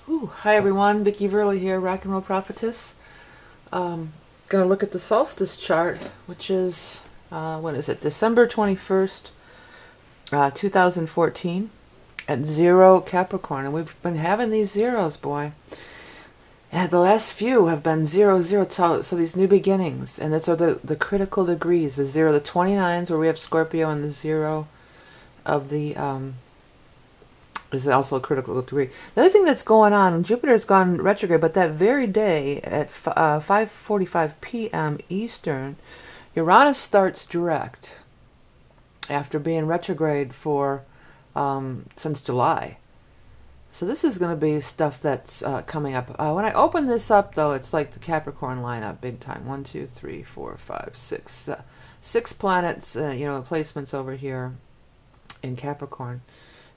Ooh, hi everyone, Vicki Verley here, Rock and Roll Prophetess. Gonna look at the solstice chart, which is, when is it? December 21st, 2014, at 0 Capricorn. And we've been having these zeros, boy. And the last few have been 0, 0, so these new beginnings. And those are the critical degrees. The 0, the 29s, where we have Scorpio, and the 0 of the is also a critical degree. The other thing that's going on, Jupiter's gone retrograde, but that very day at 5:45 p.m. Eastern, Uranus starts direct after being retrograde for since July. So this is going to be stuff that's coming up. When I open this up, though, it's like the Capricorn lineup, big time. 1, 2, 3, 4, 5, 6, 6 planets. Placements over here in Capricorn.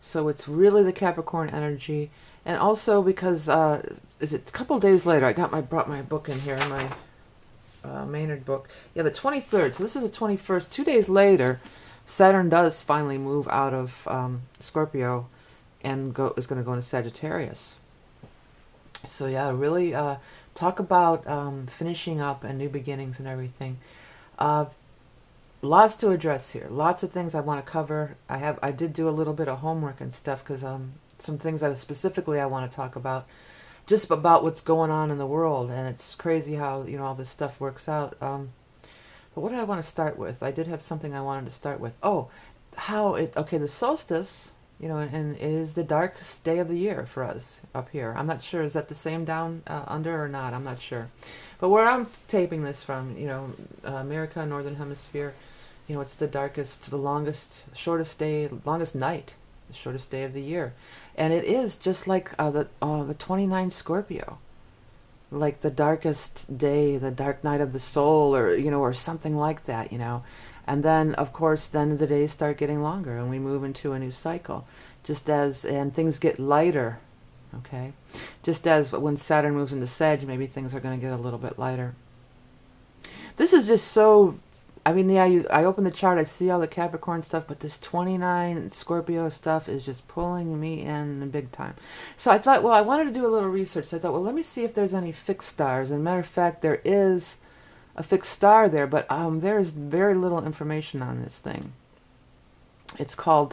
So it's really the Capricorn energy. And also because, is it a couple days later, brought my book in here, my Maynard book. Yeah, the 23rd. So this is the 21st. 2 days later, Saturn does finally move out of Scorpio and is going to go into Sagittarius. So yeah, really talk about finishing up and new beginnings and everything. Lots to address here. Lots of things I want to cover. I did do a little bit of homework and stuff because some things I want to talk about, just about what's going on in the world, and it's crazy how all this stuff works out. But what did I want to start with? I did have something I wanted to start with. Oh, the solstice. And it is the darkest day of the year for us up here. I'm not sure. Is that the same down under or not? I'm not sure. But where I'm taping this from, America, Northern Hemisphere, it's the darkest, the longest, shortest day, longest night, the shortest day of the year. And it is just like the 29 Scorpio. Like the darkest day, the dark night of the soul, or something like that, And then, of course, then the days start getting longer and we move into a new cycle. And things get lighter, okay? Just as when Saturn moves into Sag, maybe things are going to get a little bit lighter. This is just so, I open the chart, I see all the Capricorn stuff, but this 29 Scorpio stuff is just pulling me in big time. So I thought, well, I wanted to do a little research. So I thought, well, let me see if there's any fixed stars. And matter of fact, there is a fixed star there, but there is very little information on this thing. It's called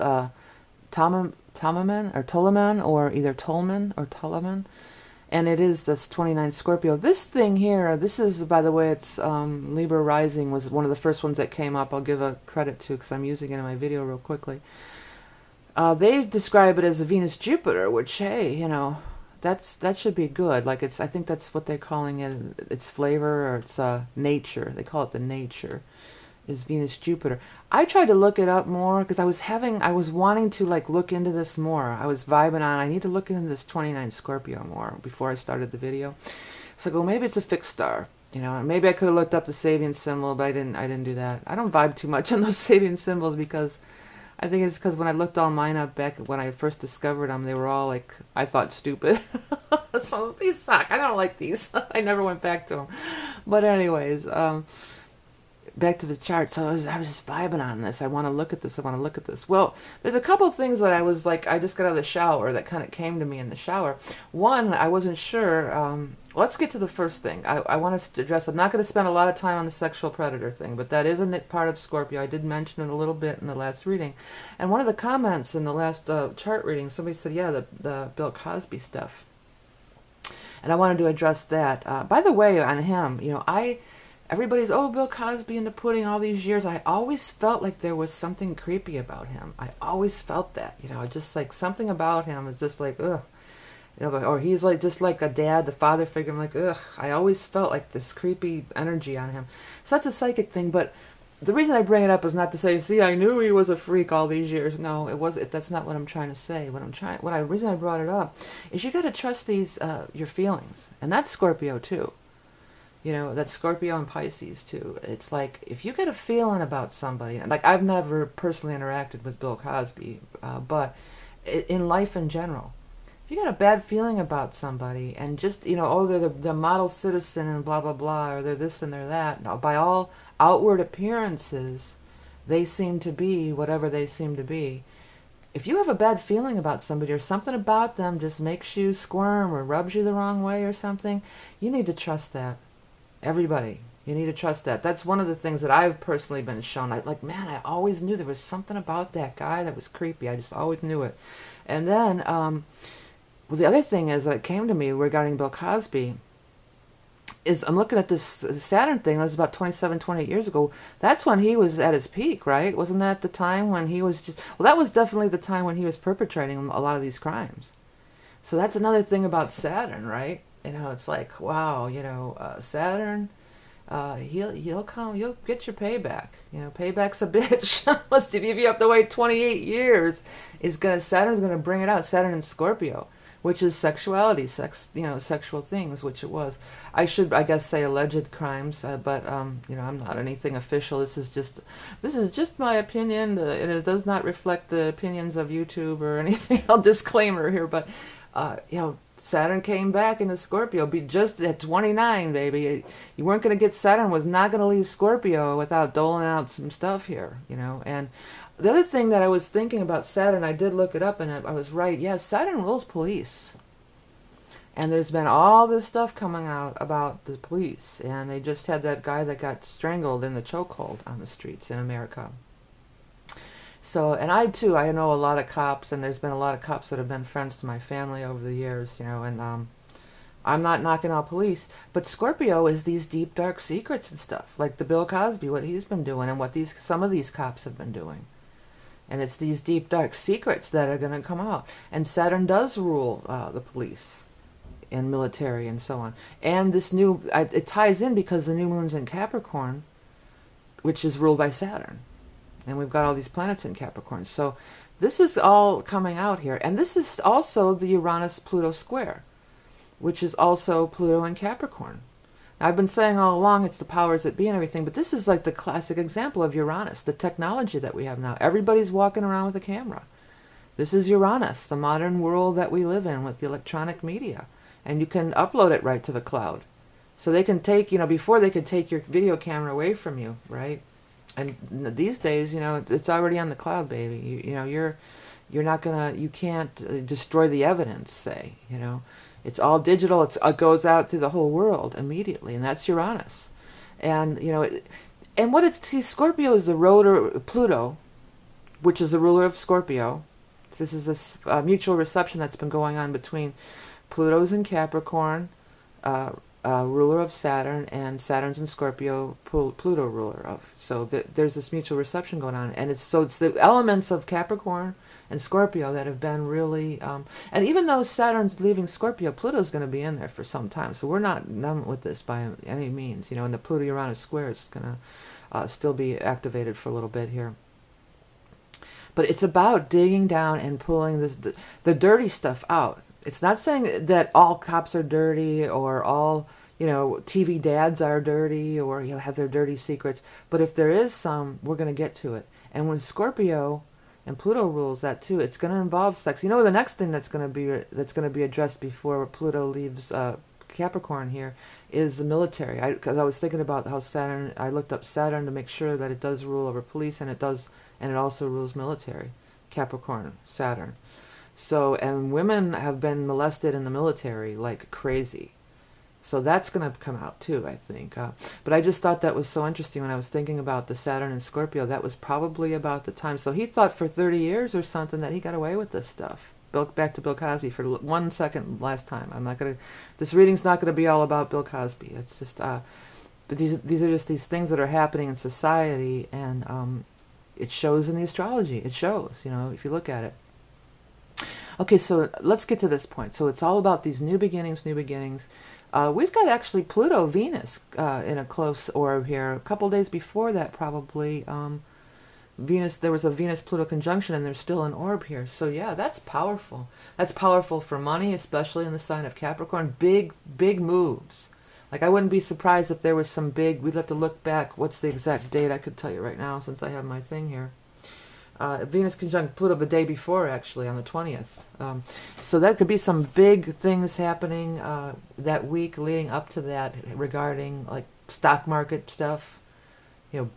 Ptolemy, or either Tolman or Ptolemy, and it is this 29 Scorpio. This thing here, this is, by the way, it's Libra Rising was one of the first ones that came up. I'll give a credit to because I'm using it in my video real quickly. They describe it as a Venus Jupiter, which, hey, that should be good. Like I think that's what they're calling it. Its flavor, or its nature. They call it the nature, is Venus Jupiter. I tried to look it up more because I was wanting to look into this more. I was vibing on, I need to look into this 29 Scorpio more before I started the video. So I go, maybe it's a fixed star. And maybe I could have looked up the Sabian symbol, but I didn't do that. I don't vibe too much on those Sabian symbols because I think it's because when I looked all mine up back when I first discovered them, they were all I thought stupid. So these suck. I don't like these. I never went back to them. But anyways, back to the chart. So I was just vibing on this. I want to look at this. Well, there's a couple things that I was I just got out of the shower that kind of came to me in the shower. One, I wasn't sure. Let's get to the first thing. I want to address, I'm not going to spend a lot of time on the sexual predator thing, but that is a part of Scorpio. I did mention it a little bit in the last reading. And one of the comments in the last chart reading, somebody said, yeah, the Bill Cosby stuff. And I wanted to address that. By the way, on him, everybody's, oh, Bill Cosby in the pudding all these years. I always felt like there was something creepy about him. I always felt that, just something about him is just ugh. Or he's just like a dad, the father figure. I'm ugh. I always felt like this creepy energy on him. So that's a psychic thing. But the reason I bring it up is not to say, see, I knew he was a freak all these years. No, that's not what I'm trying to say. The reason I brought it up is you got to trust your feelings, and that's Scorpio too. That's Scorpio and Pisces too. It's if you get a feeling about somebody, I've never personally interacted with Bill Cosby, but in life in general, if you got a bad feeling about somebody and just, oh, they're the model citizen and blah, blah, blah, or they're this and they're that. Now, by all outward appearances, they seem to be whatever they seem to be. if you have a bad feeling about somebody or something about them just makes you squirm or rubs you the wrong way or something, you need to trust that. Everybody, you need to trust that. That's one of the things that I've personally been shown. Man, I always knew there was something about that guy that was creepy. I just always knew it. And then, well, the other thing is that it came to me regarding Bill Cosby is I'm looking at this Saturn thing. That was about 27, 28 years ago. That's when he was at his peak, right? Wasn't that the time when he was just... Well, that was definitely the time when he was perpetrating a lot of these crimes. So that's another thing about Saturn, right? It's like, wow, Saturn, he'll come, you'll get your payback. Payback's a bitch. If you have to wait 28 years, Saturn's gonna bring it out. Saturn in Scorpio, which is sexuality, sexual things, which it was. I should, I guess, say alleged crimes, but I'm not anything official. This is just my opinion, and it does not reflect the opinions of YouTube or anything. I'll disclaimer here, but Saturn came back into Scorpio, be just at 29, baby. You weren't going to get Saturn, was not going to leave Scorpio without doling out some stuff here, And the other thing that I was thinking about Saturn, I did look it up, and I was right. Yes, Saturn rules police. And there's been all this stuff coming out about the police, and they just had that guy that got strangled in the chokehold on the streets in America. So, and I know a lot of cops, and there's been a lot of cops that have been friends to my family over the years, and I'm not knocking out police, but Scorpio is these deep, dark secrets and stuff, like the Bill Cosby, what he's been doing, and what some of these cops have been doing. And it's these deep, dark secrets that are going to come out. And Saturn does rule the police and military and so on. And this it ties in because the new moon's in Capricorn, which is ruled by Saturn. And we've got all these planets in Capricorn. So this is all coming out here. And this is also the Uranus-Pluto square, which is also Pluto in Capricorn. Now, I've been saying all along it's the powers that be and everything, but this is like the classic example of Uranus, the technology that we have now. Everybody's walking around with a camera. This is Uranus, the modern world that we live in with the electronic media. And you can upload it right to the cloud. So they can take, before they could take your video camera away from you, right? And these days, it's already on the cloud, baby. You're not gonna, you can't destroy the evidence, say, It's all digital. It goes out through the whole world immediately, and that's Uranus. And, Scorpio is the rotor, Pluto, which is the ruler of Scorpio. This is a mutual reception that's been going on between Pluto's in Capricorn, ruler of Saturn, and Saturn's in Scorpio, Pluto ruler of. So there's this mutual reception going on, and it's the elements of Capricorn and Scorpio that have been really, and even though Saturn's leaving Scorpio, Pluto's going to be in there for some time. So we're not done with this by any means, and the Pluto-Uranus square is going to still be activated for a little bit here. But it's about digging down and pulling the dirty stuff out. It's not saying that all cops are dirty or all, TV dads are dirty or, have their dirty secrets. But if there is some, we're going to get to it. And when Scorpio and Pluto rules that too, it's going to involve sex. The next thing that's going to be addressed before Pluto leaves Capricorn here is the military. Because I was thinking about how Saturn, I looked up Saturn to make sure that it does rule over police, and it does, and it also rules military. Capricorn, Saturn. So, and women have been molested in the military like crazy. So that's going to come out too, I think. But I just thought that was so interesting when I was thinking about the Saturn and Scorpio. That was probably about the time. So he thought for 30 years or something that he got away with this stuff. Back to Bill Cosby for 1 second last time. This reading's not going to be all about Bill Cosby. It's just, but these are just these things that are happening in society, and it shows in the astrology. It shows, if you look at it. Okay, so let's get to this point. So it's all about these new beginnings, new beginnings. We've got actually Pluto, Venus in a close orb here. A couple days before that, probably, Venus. There was a Venus-Pluto conjunction, and there's still an orb here. So yeah, that's powerful. That's powerful for money, especially in the sign of Capricorn. Big, big moves. Like, I wouldn't be surprised if there was some big... We'd have to look back. What's the exact date? I could tell you right now, since I have my thing here. Venus conjunct Pluto the day before, actually, on the 20th. So that could be some big things happening that week leading up to that regarding, like, stock market stuff.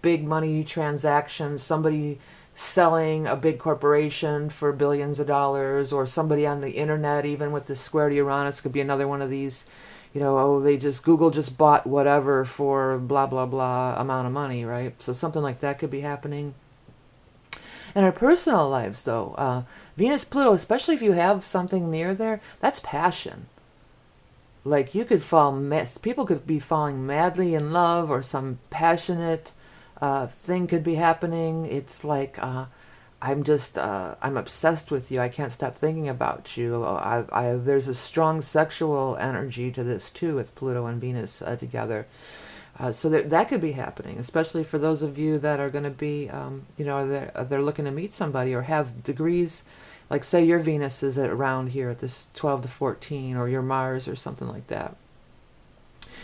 Big money transactions, somebody selling a big corporation for billions of dollars, or somebody on the internet, even with this square to Uranus, could be another one of these, oh, Google just bought whatever for blah, blah, blah amount of money, right? So something like that could be happening. In our personal lives, though, Venus, Pluto, especially if you have something near there, that's passion. Like you could people could be falling madly in love, or some passionate thing could be happening. It's like I'm obsessed with you. I can't stop thinking about you. There's a strong sexual energy to this too, with Pluto and Venus together. So that could be happening, especially for those of you that are going to be, they're looking to meet somebody or have degrees. Like say your Venus is around here at this 12 to 14, or your Mars or something like that.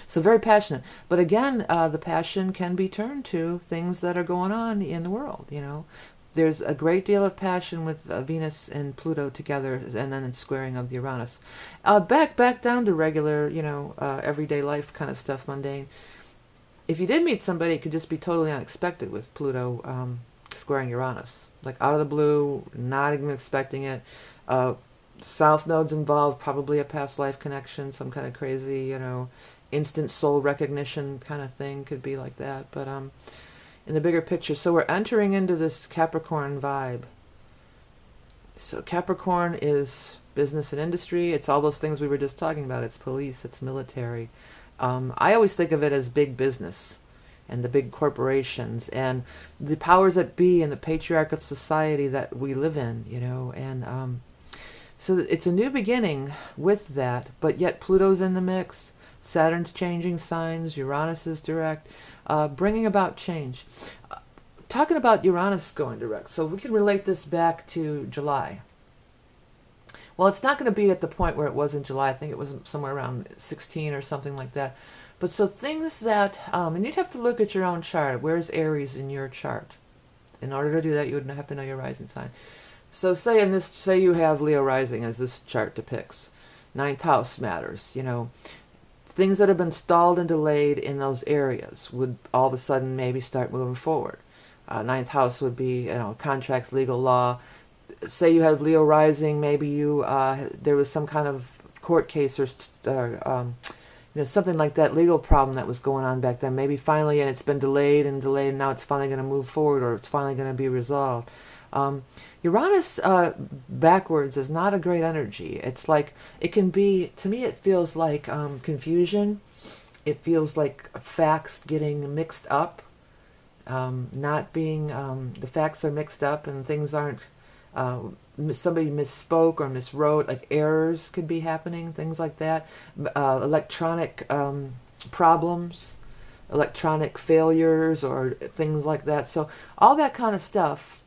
So very passionate. But again, the passion can be turned to things that are going on in the world, There's a great deal of passion with Venus and Pluto together, and then in squaring of the Uranus. Back down to regular, everyday life kind of stuff, mundane. If you did meet somebody, it could just be totally unexpected with Pluto squaring Uranus. Like out of the blue, not even expecting it. South nodes involved, probably a past life connection, some kind of crazy, instant soul recognition kind of thing, could be like that. But in the bigger picture, so we're entering into this Capricorn vibe. So Capricorn is business and industry. It's all those things we were just talking about. It's police, it's military. I always think of it as big business and the big corporations and the powers that be in the patriarchal society that we live in, and so it's a new beginning with that, but yet Pluto's in the mix, Saturn's changing signs, Uranus is direct, bringing about change. Talking about Uranus going direct, so we can relate this back to July. Well, it's not going to be at the point where it was in July. I think it was somewhere around 16 or something like that. But so things that, and you'd have to look at your own chart. Where's Aries in your chart? In order to do that, you would have to know your rising sign. So say you have Leo rising, as this chart depicts. Ninth house matters, Things that have been stalled and delayed in those areas would all of a sudden maybe start moving forward. Ninth house would be, contracts, legal, law. Say you have Leo rising, maybe there was some kind of court case or something like that, legal problem that was going on back then. Maybe finally, and it's been delayed, and now it's finally going to move forward, or it's finally going to be resolved. Uranus backwards is not a great energy. It's like, it can be, to me it feels like confusion. It feels like facts getting mixed up, not being, the facts are mixed up and things aren't, somebody misspoke or miswrote, like errors could be happening, things like that. Electronic problems, electronic failures, or things like that. So all that kind of stuff,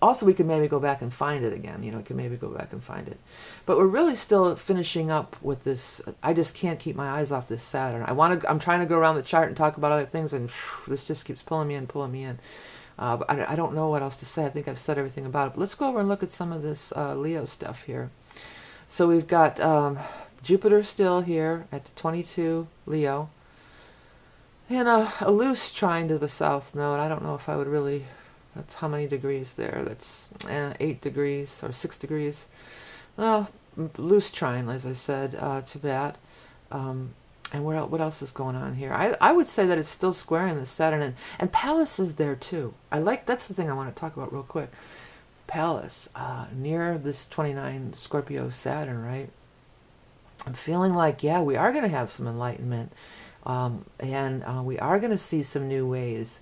also we could maybe go back and find it again, could maybe go back and find it. But we're really still finishing up with this. I just can't keep my eyes off this Saturn. I'm trying to go around the chart and talk about other things, and this just keeps pulling me in. But I don't know what else to say. I think I've said everything about it. But let's go over and look at some of this Leo stuff here. So we've got Jupiter still here at 22 Leo. And a loose trine to the south node. I don't know if I would really... That's how many degrees there? That's 8 degrees or 6 degrees. Well, loose trine, as I said, to that. And what else is going on here? I would say that it's still squaring the Saturn, and Pallas is there too. That's the thing I want to talk about real quick. Pallas, near this 29 Scorpio Saturn, right? I'm feeling like, yeah, we are going to have some enlightenment, and we are going to see some new ways.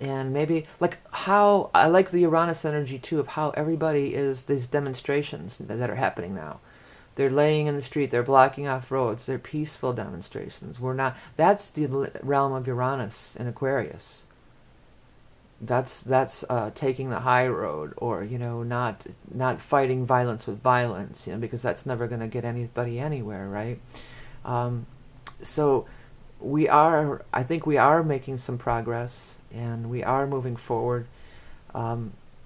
And maybe, like, how, I like the Uranus energy too, of how everybody is, these demonstrations that are happening now. They're laying in the street, they're blocking off roads, they're peaceful demonstrations. That's the realm of Uranus in Aquarius. That's taking the high road, or, not fighting violence with violence, because that's never going to get anybody anywhere, right? So I think we are making some progress, and we are moving forward.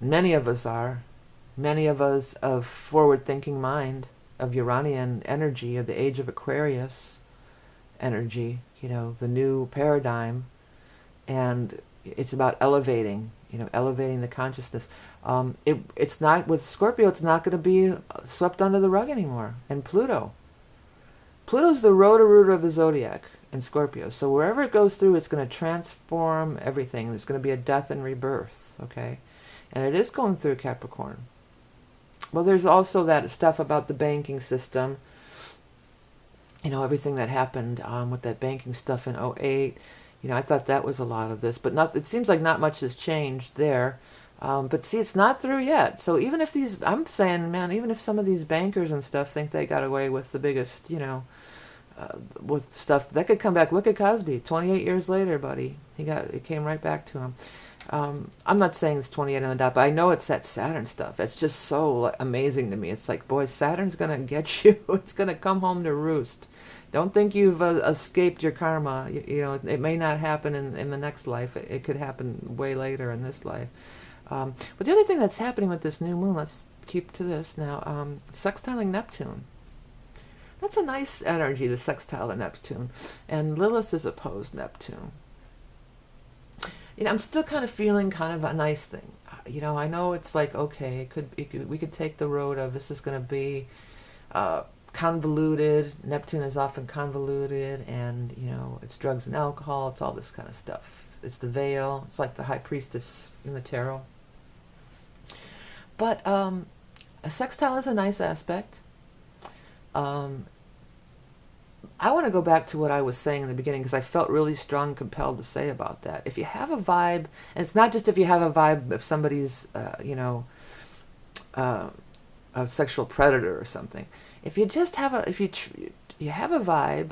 Many of us of forward-thinking mind, of Uranian energy, of the age of Aquarius energy, the new paradigm. And it's about elevating elevating the consciousness. It's not, with Scorpio, it's not going to be swept under the rug anymore. And Pluto's the rotor of the zodiac in Scorpio. So wherever it goes through, it's going to transform everything. There's going to be a death and rebirth, okay? And it is going through Capricorn. Well, there's also that stuff about the banking system. Everything that happened with that banking stuff in '08. I thought that was a lot of this. But it seems like not much has changed there. But see, it's not through yet. So even if I'm saying, man, even if some of these bankers and stuff think they got away with the biggest, with stuff, that could come back. Look at Cosby, 28 years later, buddy. It came right back to him. I'm not saying it's 28 on the dot, but I know it's that Saturn stuff. It's just so amazing to me. It's like, boy, Saturn's going to get you. It's going to come home to roost. Don't think you've escaped your karma. It may not happen in the next life. It could happen way later in this life. But the other thing that's happening with this new moon, let's keep to this now, sextiling Neptune. That's a nice energy, the sextile of Neptune. And Lilith is opposed Neptune. I'm still kind of feeling kind of a nice thing. I know it's like, okay, we could take the road of this is going to be convoluted. Neptune is often convoluted, and it's drugs and alcohol. It's all this kind of stuff. It's the veil. It's like the high priestess in the tarot. But a sextile is a nice aspect. I want to go back to what I was saying in the beginning, because I felt really strong, compelled to say about that. If you have a vibe, and it's not just if you have a vibe of somebody's, a sexual predator or something. If you just have you have a vibe,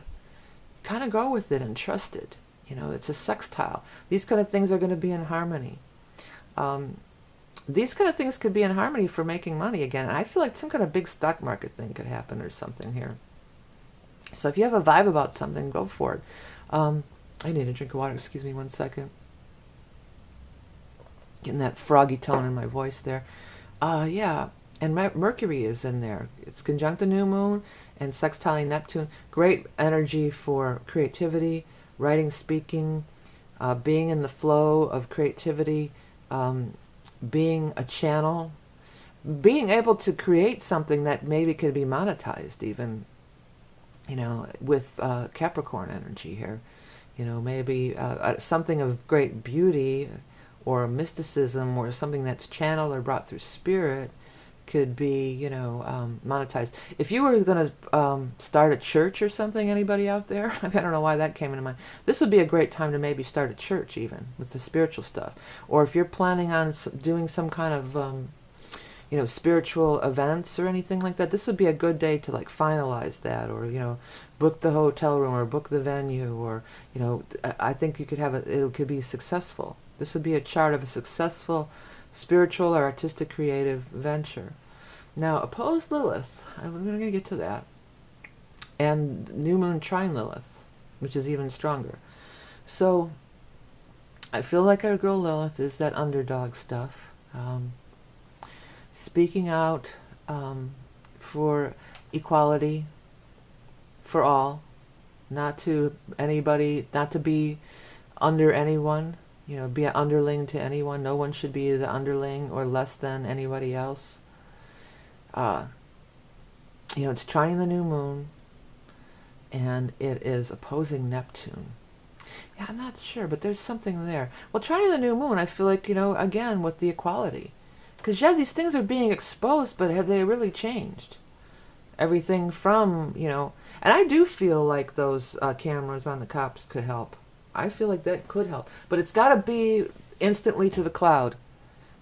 kind of go with it and trust it. It's a sextile. These kind of things are going to be in harmony. These kind of things could be in harmony for making money again. And I feel like some kind of big stock market thing could happen or something here. So if you have a vibe about something, go for it. I need a drink of water. Excuse me 1 second. Getting that froggy tone in my voice there. Yeah. And Mercury is in there. It's conjunct the new moon and sextiling Neptune. Great energy for creativity, writing, speaking, being in the flow of creativity, being a channel, being able to create something that maybe could be monetized even, with Capricorn energy here. Maybe something of great beauty or mysticism or something that's channeled or brought through spirit could be, monetized. If you were going to start a church or something, anybody out there? I don't know why that came into mind. This would be a great time to maybe start a church even with the spiritual stuff. Or if you're planning on doing some kind of, spiritual events or anything like that, this would be a good day to like finalize that, or, book the hotel room or book the venue, or, I think you could have it could be successful. This would be a chart of a successful spiritual or artistic creative venture. Now, opposed Lilith, I'm going to get to that. And new moon trine Lilith, which is even stronger. So, I feel like our girl Lilith is that underdog stuff. Speaking out for equality for all, not to anybody, not to be under anyone, be an underling to anyone. No one should be the underling or less than anybody else. It's trining the new moon, and it is opposing Neptune. Yeah, I'm not sure, but there's something there. Well, trining the new moon, I feel like, again, with the equality. Because, yeah, these things are being exposed, but have they really changed? Everything from, and I do feel like those cameras on the cops could help. I feel like that could help. But it's got to be instantly to the cloud.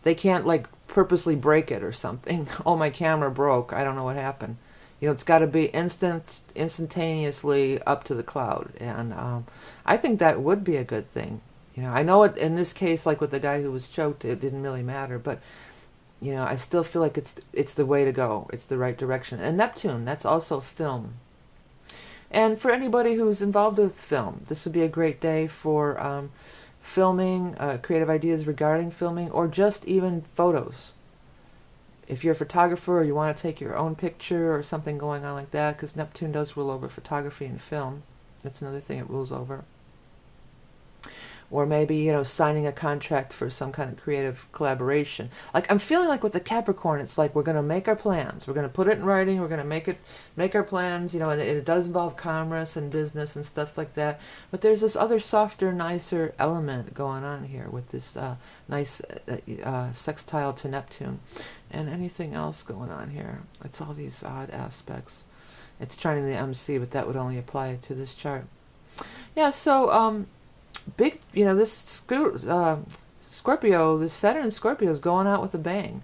They can't, like, purposely break it or something. Oh, my camera broke. I don't know what happened. It's got to be instantaneously up to the cloud. And I think that would be a good thing. I know it, in this case, like with the guy who was choked, it didn't really matter. But, I still feel like it's the way to go. It's the right direction. And Neptune, that's also film. And for anybody who's involved with film, this would be a great day for filming, creative ideas regarding filming, or just even photos. If you're a photographer or you want to take your own picture or something going on like that, because Neptune does rule over photography and film. That's another thing it rules over. or maybe, you know, signing a contract for some kind of creative collaboration. Like, I'm feeling like with the Capricorn, it's like we're going to make our plans. We're going to put it in writing. We're going to make our plans, you know, and it does involve commerce and business and stuff like that. But there's this other softer, nicer element going on here with this nice sextile to Neptune. And anything else going on here? It's all these odd aspects. It's trining the MC, but that would only apply to this chart. Yeah, so big, you know, this Scorpio, this Saturn in Scorpio is going out with a bang.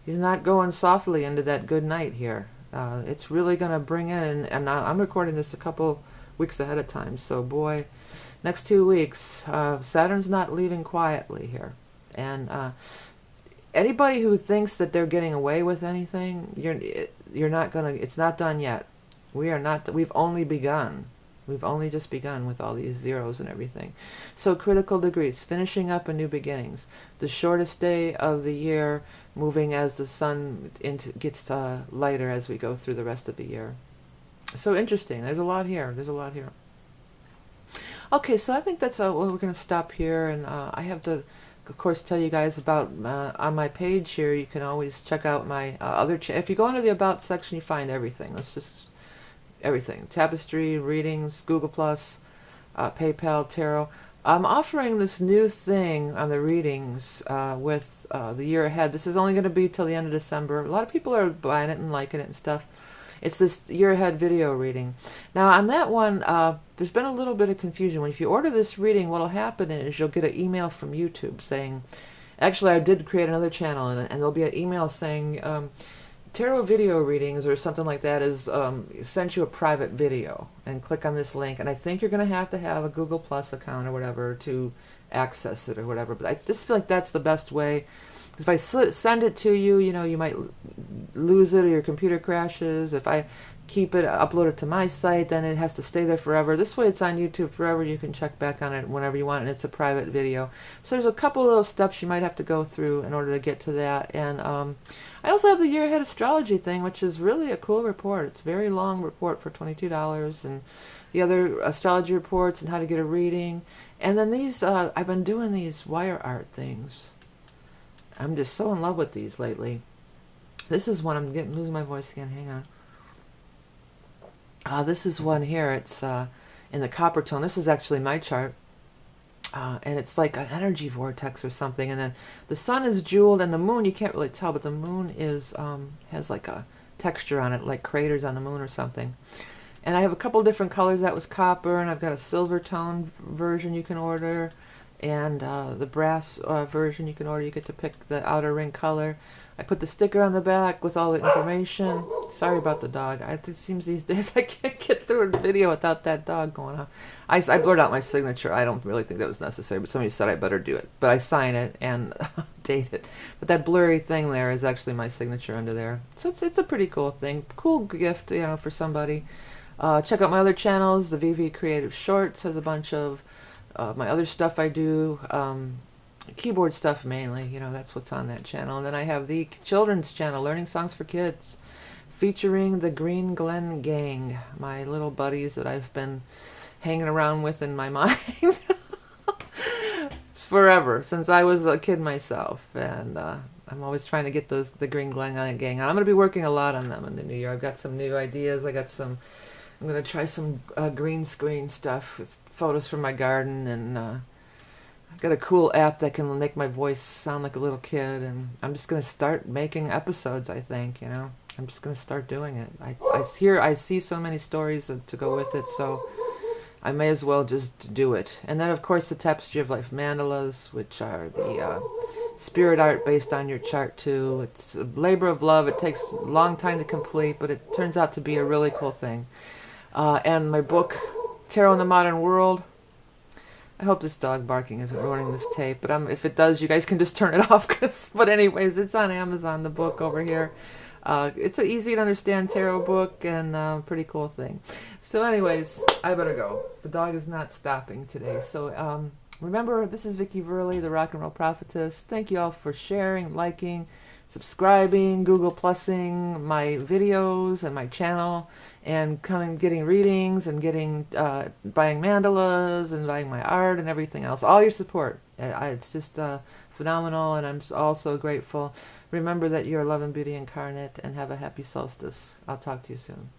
He's not going softly into that good night here. It's really going to bring in, and I'm recording this a couple weeks ahead of time, so boy, next 2 weeks, Saturn's not leaving quietly here. And anybody who thinks that they're getting away with anything, you're not gonna. It's not done yet. We are not. We've only begun. We've only just begun with all these zeros and everything. So critical degrees, finishing up and new beginnings. The shortest day of the year, moving as the sun gets lighter as we go through the rest of the year. So interesting. There's a lot here. There's a lot here. Okay, so I think that's well, we're going to stop here, and I have to, of course, tell you guys about on my page here. You can always check out my other. If you go into the About section, you find everything. Let's just everything: tapestry, readings, Google Plus, PayPal, tarot. I'm offering this new thing on the readings with the year ahead. This is only going to be till the end of December. A lot of people are buying it and liking it and stuff. It's this year ahead video reading. Now on that one, there's been a little bit of confusion. If you order this reading, what'll happen is you'll get an email from YouTube saying, actually I did create another channel, and there'll be an email saying, tarot video readings or something like that is sent you a private video, and click on this link. And I think you're going to have a Google Plus account or whatever to access it or whatever. But I just feel like that's the best way. If I send it to you, you know, you might lose it or your computer crashes. If I keep it, upload it to my site, then it has to stay there forever. This way it's on YouTube forever. You can check back on it whenever you want, and it's a private video. So there's a couple little steps you might have to go through in order to get to that. And I also have the year ahead astrology thing, which is really a cool report. It's a very long report for $22, and the other astrology reports and how to get a reading. And then these, I've been doing these wire art things. I'm just so in love with these lately. This is one, I'm losing my voice again, hang on. This is one here, it's in the copper tone. This is actually my chart. And it's like an energy vortex or something. And then the sun is jeweled, and the moon, you can't really tell, but the moon is has like a texture on it, like craters on the moon or something. And I have a couple different colors. That was copper, and I've got a silver tone version you can order. And the brass version you can order. You get to pick the outer ring color. I put the sticker on the back with all the information. Sorry about the dog. It seems these days I can't get through a video without that dog going on. I blurred out my signature. I don't really think that was necessary, but somebody said I better do it. But I sign it and date it. But that blurry thing there is actually my signature under there. So it's a pretty cool thing. Cool gift, you know, for somebody. Check out my other channels. The VV Creative Shorts has a bunch of my other stuff I do, keyboard stuff mainly, you know, that's what's on that channel. And then I have the children's channel, Learning Songs for Kids, featuring the Green Glen Gang, my little buddies that I've been hanging around with in my mind forever, since I was a kid myself. And I'm always trying to get the Green Glen Gang on. I'm going to be working a lot on them in the new year. I've got some new ideas. I'm going to try some green screen stuff with photos from my garden, and I've got a cool app that can make my voice sound like a little kid, and I'm just going to start making episodes, I think, you know. I'm just going to start doing it. I see so many stories to go with it, so I may as well just do it. And then, of course, the Tapestry of Life mandalas, which are the spirit art based on your chart, too. It's a labor of love. It takes a long time to complete, but it turns out to be a really cool thing. And my book, Tarot in the Modern World. I hope this dog barking isn't ruining this tape, but if it does, you guys can just turn it off. But anyways, it's on Amazon, the book over here. It's an easy to understand tarot book, and pretty cool thing. So anyways, I better go. The dog is not stopping today. So remember, this is Vicki Verley, the Rock and Roll Prophetess. Thank you all for sharing, liking, subscribing, Google Plusing my videos and my channel, and coming, getting readings, and getting buying mandalas and buying my art and everything else. All your support. It's just phenomenal, and I'm also grateful. Remember that you're love and beauty incarnate, and have a happy solstice. I'll talk to you soon.